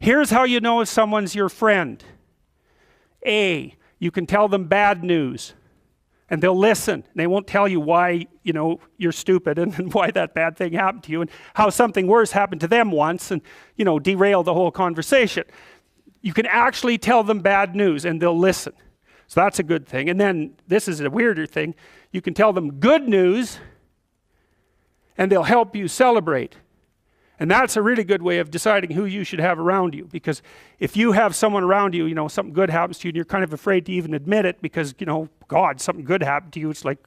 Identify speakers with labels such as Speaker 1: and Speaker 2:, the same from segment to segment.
Speaker 1: Here's how you know if someone's your friend. A, you can tell them bad news and they'll listen. They won't tell you why, you're stupid and why that bad thing happened to you and how something worse happened to them once and, derail the whole conversation. You can actually tell them bad news and they'll listen. So that's a good thing. And then this is a weirder thing. You can tell them good news and they'll help you celebrate. And that's a really good way of deciding who you should have around you. Because if you have someone around you, something good happens to you and you're kind of afraid to even admit it because, God, something good happened to you. It's like,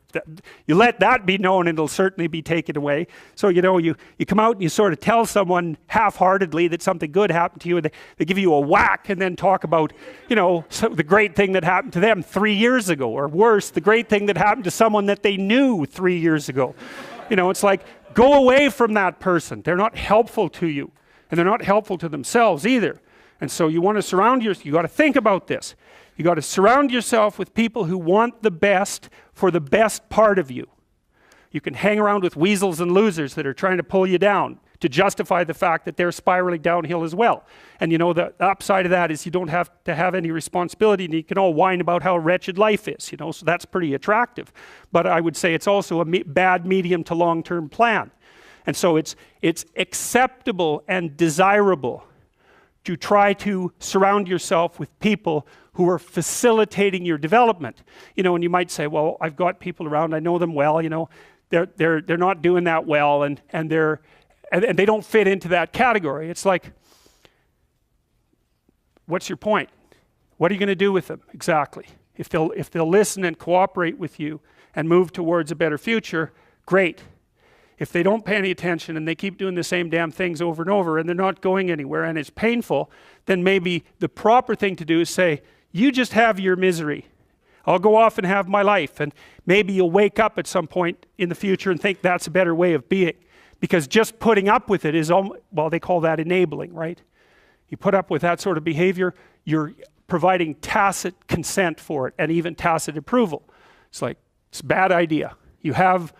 Speaker 1: you let that be known and it'll certainly be taken away. So, you come out and you sort of tell someone half-heartedly that something good happened to you and they give you a whack and then talk about, the great thing that happened to them 3 years ago. Or worse, the great thing that happened to someone that they knew 3 years ago. It's like, go away from that person. They're not helpful to you. And they're not helpful to themselves either. And so you want to surround yourself, you got to think about this. You got to surround yourself with people who want the best for the best part of you. You can hang around with weasels and losers that are trying to pull you down to justify the fact that they're spiraling downhill as well. And the upside of that is you don't have to have any responsibility and you can all whine about how wretched life is, so that's pretty attractive. But I would say it's also a bad medium to long-term plan. And so it's acceptable and desirable to try to surround yourself with people who are facilitating your development. And you might say, well, I've got people around, I know them well, they're not doing that well and they don't fit into that category. It's like, what's your point? What are you going to do with them exactly? If they'll listen and cooperate with you and move towards a better future, great. If they don't pay any attention and they keep doing the same damn things over and over and they're not going anywhere and it's painful, then maybe the proper thing to do is say, you just have your misery. I'll go off and have my life. And maybe you'll wake up at some point in the future and think that's a better way of being. Because just putting up with it is, they call that enabling, right? You put up with that sort of behavior, you're providing tacit consent for it and even tacit approval. It's like, it's a bad idea. You have,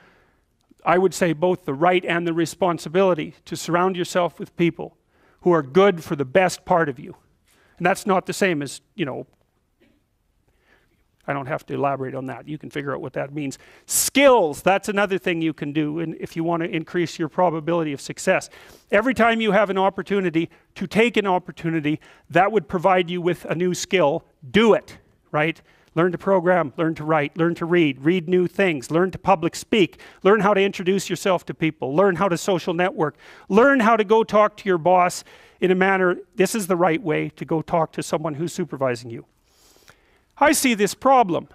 Speaker 1: I would say, both the right and the responsibility to surround yourself with people who are good for the best part of you. And that's not the same as, I don't have to elaborate on that. You can figure out what that means. Skills, that's another thing you can do if you want to increase your probability of success. Every time you have an opportunity to take an opportunity that would provide you with a new skill, do it, right? Learn to program, learn to write, learn to read new things, learn to public speak, learn how to introduce yourself to people, learn how to social network, learn how to go talk to your boss in a manner, this is the right way to go talk to someone who's supervising you. I see this problem,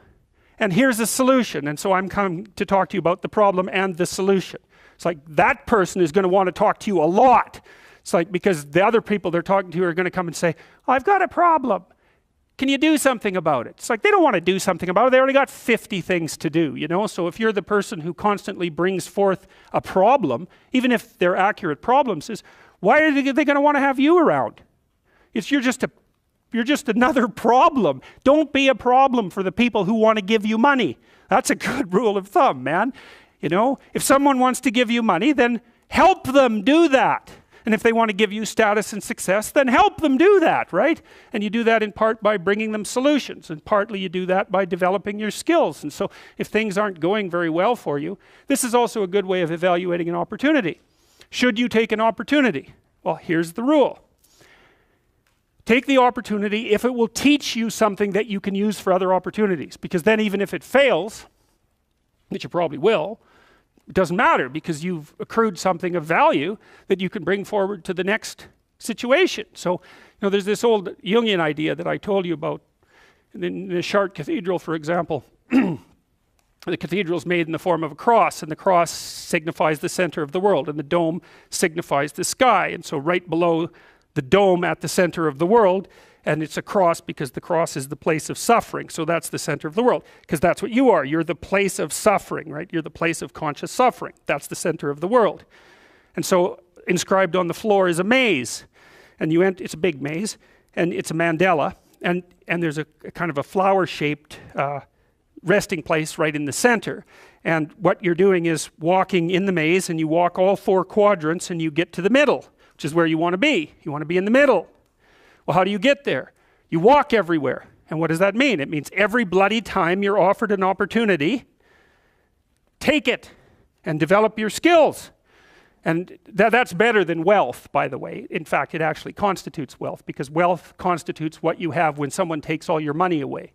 Speaker 1: and here's a solution, and so I'm coming to talk to you about the problem and the solution. It's like that person is going to want to talk to you a lot. It's like because the other people they're talking to are going to come and say, I've got a problem. Can you do something about it? It's like they don't want to do something about it. They already got 50 things to do, So if you're the person who constantly brings forth a problem, even if they're accurate problems, why are they going to want to have you around? You're just another problem. Don't be a problem for the people who want to give you money. That's a good rule of thumb, man. If someone wants to give you money, then help them do that. And if they want to give you status and success, then help them do that, right? And you do that in part by bringing them solutions, and partly you do that by developing your skills. And so if things aren't going very well for you, this is also a good way of evaluating an opportunity. Should you take an opportunity? Well, here's the rule. Take the opportunity if it will teach you something that you can use for other opportunities. Because then even if it fails, which it probably will, it doesn't matter because you've accrued something of value that you can bring forward to the next situation. So, there's this old Jungian idea that I told you about. In the Chartres Cathedral, for example, the cathedral is made in the form of a cross, and the cross signifies the center of the world, and the dome signifies the sky. And so right below the dome at the center of the world, and it's a cross because the cross is the place of suffering. So that's the center of the world, because that's what you are. You're the place of suffering, right? You're the place of conscious suffering. That's the center of the world. And so inscribed on the floor is a maze, and it's a big maze, and it's a mandala, and there's a kind of a flower-shaped resting place right in the center. And what you're doing is walking in the maze, and you walk all 4 quadrants, and you get to the middle, which is where you want to be. You want to be in the middle. Well, how do you get there? You walk everywhere. And what does that mean? It means every bloody time you're offered an opportunity, take it and develop your skills. And that's better than wealth, by the way. In fact, it actually constitutes wealth, because wealth constitutes what you have when someone takes all your money away,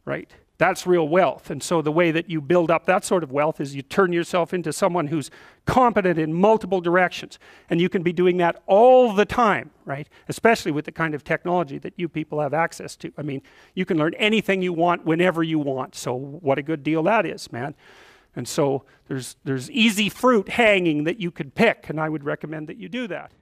Speaker 1: right? That's real wealth. And so the way that you build up that sort of wealth is you turn yourself into someone who's competent in multiple directions. And you can be doing that all the time, right? Especially with the kind of technology that you people have access to. I mean, you can learn anything you want whenever you want. So what a good deal that is, man. And so there's easy fruit hanging that you could pick, and I would recommend that you do that.